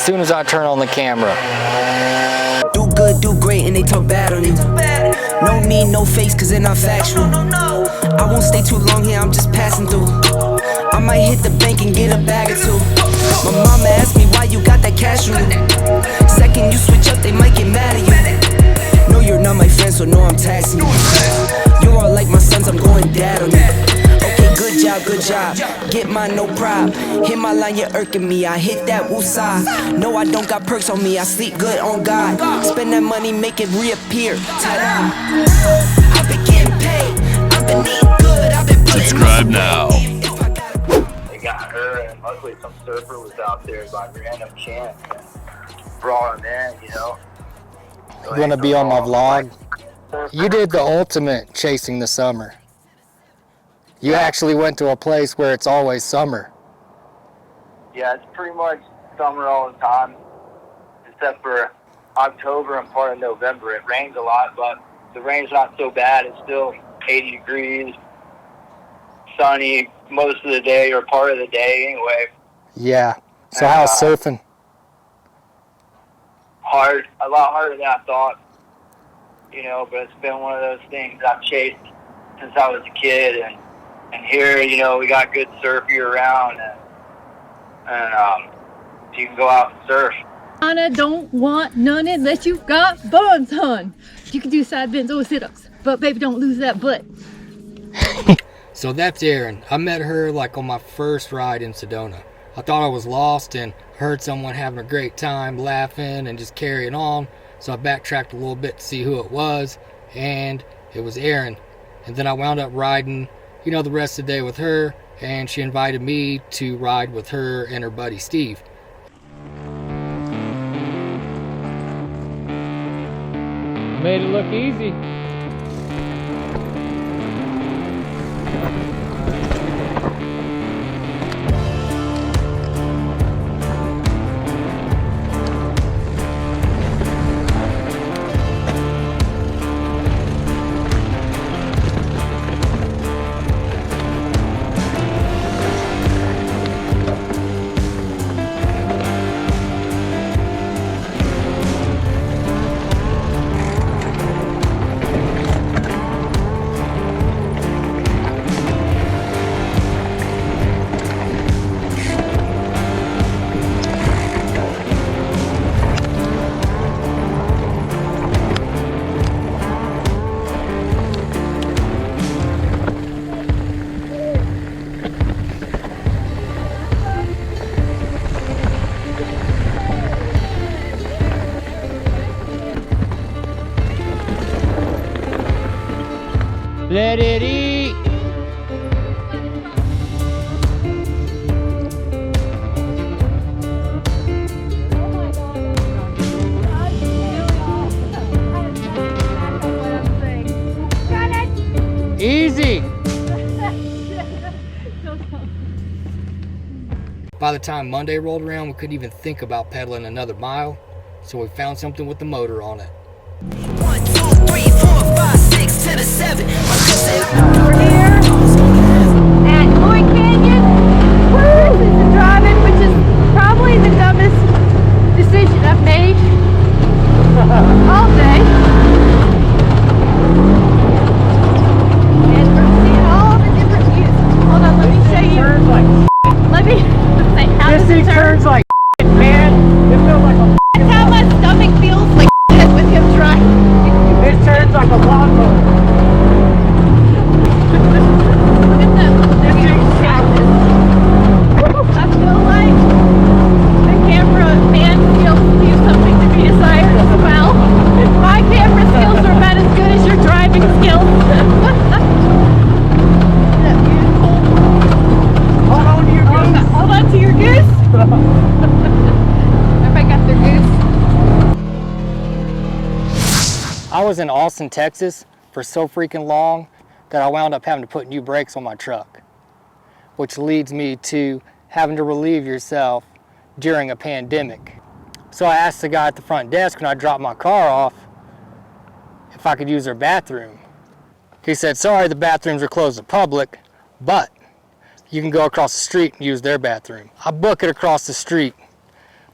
soon as I turn on the camera. Do good, do great, and they talk bad on you. No need, no face, cause they're not factual. I won't stay too long here, I'm just passing through. I might hit the bank and get a bag or two. My mama asked me why you got that cash on you. Second you switch up, they might get mad at you. No, you're not my friend, so no, I'm taxing you. You're all like my sons, I'm going dad on you. Okay, good job, good job. Get mine, no prob. Hit my line, you're irking me. I hit that woosah. No, I don't got perks on me. I sleep good on God. Spend that money, make it reappear. Ta-da. I've been getting paid. I've been eating good. I've been putting Subscribe now. They got her, and luckily some surfer was out there by random chance and brought him in, you know. So You want to be on my vlog? You did the ultimate chasing the summer. You actually went to a place where it's always summer. Yeah, it's pretty much summer all the time, except for October and part of November. It rains a lot, but the rain's not so bad. It's still 80 degrees, sunny most of the day or part of the day anyway. Yeah. So how's surfing? Hard, a lot harder than I thought, you know, but it's been one of those things I've chased since I was a kid, and here, you know, we got good surf year round, and you can go out and surf. I don't want none unless you've got buns, hun. You can do side bends or sit-ups, but baby, don't lose that butt. So that's Erin. I met her like on my first ride in Sedona. I thought I was lost and heard someone having a great time, laughing and just carrying on. So I backtracked a little bit to see who it was, and it was Erin. And then I wound up riding, you know, the rest of the day with her, and she invited me to ride with her and her buddy Steve. Made it look easy. Let it eat. Easy. By the time Monday rolled around, we couldn't even think about pedaling another mile, so we found something with the motor on it. 1, 2, 3, 4, 5, 6 to the 7. We're here at Lloyd Canyon. This is the drive-in, which is probably the dumbest decision I've made all day. And we're seeing all the different views. Hold on, let me show you. Let me say, how does it turn? like man. It feels like a That's how my stomach feels like with him driving. It turns like a lawnmower. Look at that. I feel like the cameraman skills leave something to be desired as well. My camera skills are about as good as your driving skills. Isn't that beautiful? Hold on to your goose. Hold on to your goose. Everybody got their goose. I was in Austin, Texas for so freaking long that I wound up having to put new brakes on my truck, which leads me to having to relieve yourself during a pandemic. So I asked the guy at the front desk when I dropped my car off if I could use their bathroom. He said, sorry, the bathrooms are closed to public, but you can go across the street and use their bathroom. I book it across the street.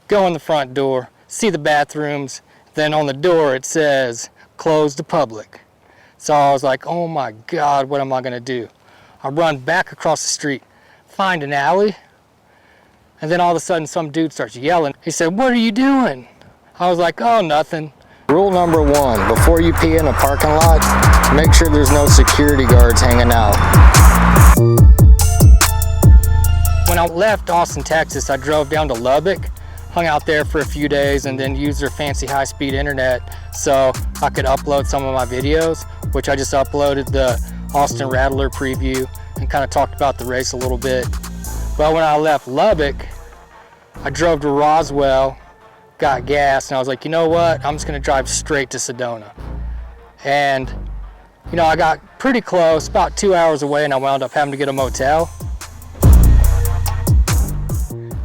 Go in the front door, see the bathrooms, then on the door it says, closed to public. So I was like, oh my God, what am I gonna do? I run back across the street, find an alley, and then all of a sudden some dude starts yelling. He said, what are you doing? I was like, oh, nothing. Rule number 1, before you pee in a parking lot, make sure there's no security guards hanging out. When I left Austin, Texas, I drove down to Lubbock, hung out there for a few days, and then used their fancy high-speed internet so I could upload some of my videos, which I just uploaded the Austin Rattler preview and kind of talked about the race a little bit. But when I left Lubbock, I drove to Roswell, got gas, and I was like, you know what? I'm just gonna drive straight to Sedona. And, you know, I got pretty close, about 2 hours away, and I wound up having to get a motel.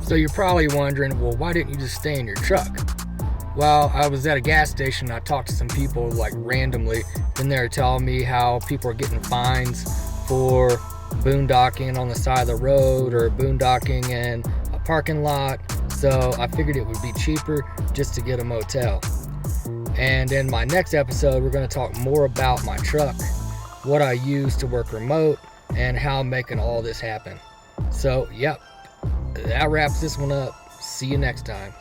So you're probably wondering, well, why didn't you just stay in your truck? Well, I was at a gas station. I talked to some people like randomly, and they were telling me how people are getting fines for boondocking on the side of the road or boondocking in a parking lot. So I figured it would be cheaper just to get a motel. And in my next episode, we're going to talk more about my truck, what I use to work remote, and how I'm making all this happen. So, yep, that wraps this one up. See you next time.